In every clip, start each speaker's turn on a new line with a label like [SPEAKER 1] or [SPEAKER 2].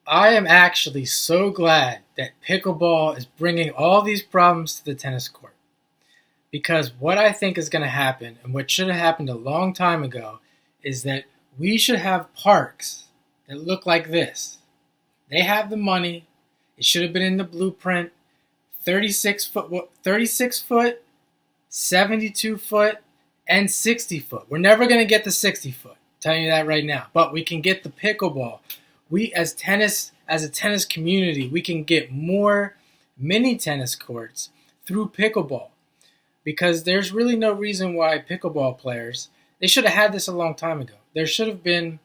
[SPEAKER 1] I am actually so glad that pickleball is bringing all these problems to the tennis court. Because what I think is going to happen, and what should have happened a long time ago, is that we should have parks that look like this. They have the money. It should have been in the blueprint. 36 foot, 72 foot, and 60 foot. We're never going to get the 60 foot. I'm telling you that right now. But we can get the pickleball. We as a tennis community, we can get more mini tennis courts through pickleball. Because there's really no reason why pickleball players, they should have had this a long time ago. There should have been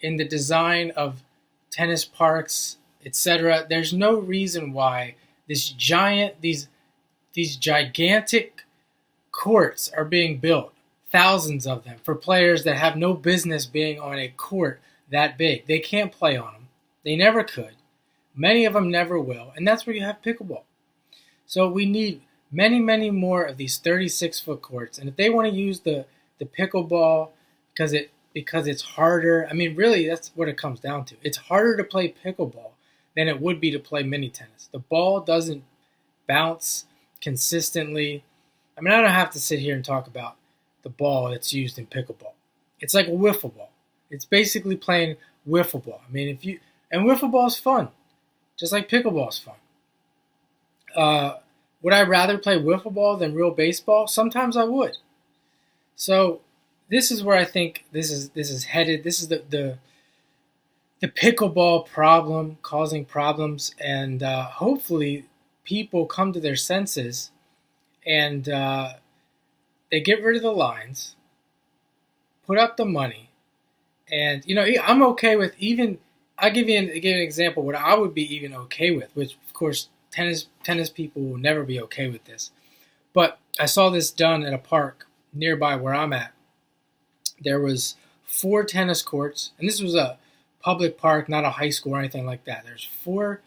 [SPEAKER 1] in the design of tennis parks, etc. There's no reason why these gigantic courts are being built, thousands of them, for players that have no business being on a court that big. They can't play on them. They never could. Many of them never will, and that's where you have pickleball. So we need many more of these 36-foot courts, and if they want to use the pickleball because it's harder, I mean, really, that's what it comes down to. It's harder to play pickleball than it would be to play mini tennis. The ball doesn't bounce consistently. I mean, I don't have to sit here and talk about the ball that's used in pickleball. It's like a wiffle ball. It's basically playing wiffle ball. I mean, and wiffle ball is fun, just like pickleball is fun. Would I rather play wiffle ball than real baseball? Sometimes I would. So this is where I think this is headed. This is the pickleball problem causing problems, and hopefully people come to their senses and they get rid of the lines, put up the money, and I'm okay with even. I'll give you an example what I would be even okay with, which of course tennis people will never be okay with this. But I saw this done at a park nearby where I'm at. There was 4 tennis courts, and this was a public park, not a high school or anything like that. There's four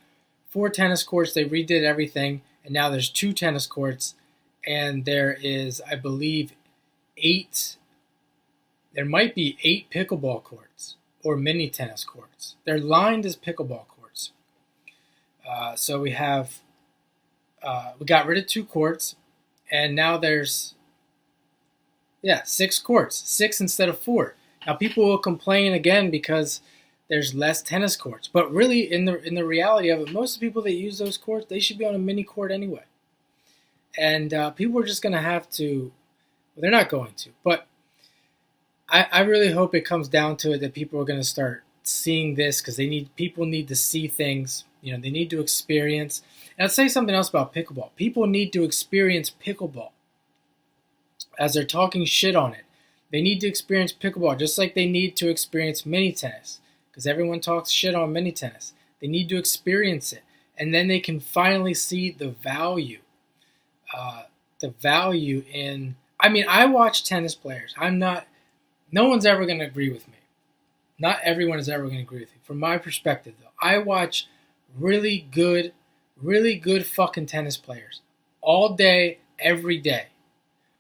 [SPEAKER 1] tennis courts. They redid everything, and now there's 2 tennis courts, and there is, I believe, 8. There might be 8 pickleball courts or mini tennis courts. They're lined as pickleball courts. So we got rid of 2 courts, and now there's 6 courts, 6 instead of 4. Now people will complain again because there's less tennis courts, but really in the reality of it, most of the people that use those courts, they should be on a mini court anyway. And people are just going to have to. Well, they're not going to, but I really hope it comes down to it that people are going to start seeing this because people need to see things. They need to experience. And I'll say something else about pickleball. People need to experience pickleball as they're talking shit on it. They need to experience pickleball just like they need to experience mini tennis because everyone talks shit on mini tennis. They need to experience it, and then they can finally see the value. In. I mean, I watch tennis players. No one's ever going to agree with me. Not everyone is ever going to agree with me. From my perspective, though, I watch really good fucking tennis players all day, every day.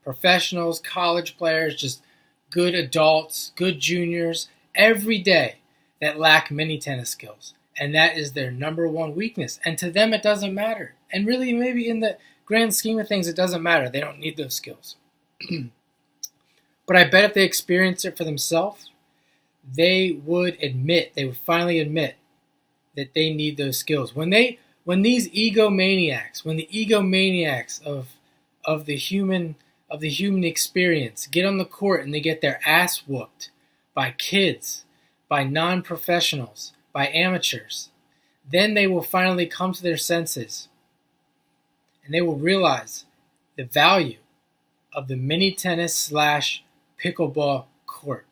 [SPEAKER 1] Professionals, college players, just good adults, good juniors, every day that lack mini tennis skills. And that is their number one weakness. And to them, it doesn't matter. And really, maybe in the grand scheme of things, it doesn't matter. They don't need those skills. But I bet if they experience it for themselves, they would finally admit that they need those skills. When the egomaniacs of the human experience get on the court and they get their ass whooped by kids, by non-professionals, by amateurs, then they will finally come to their senses and they will realize the value of the mini tennis / pickleball court.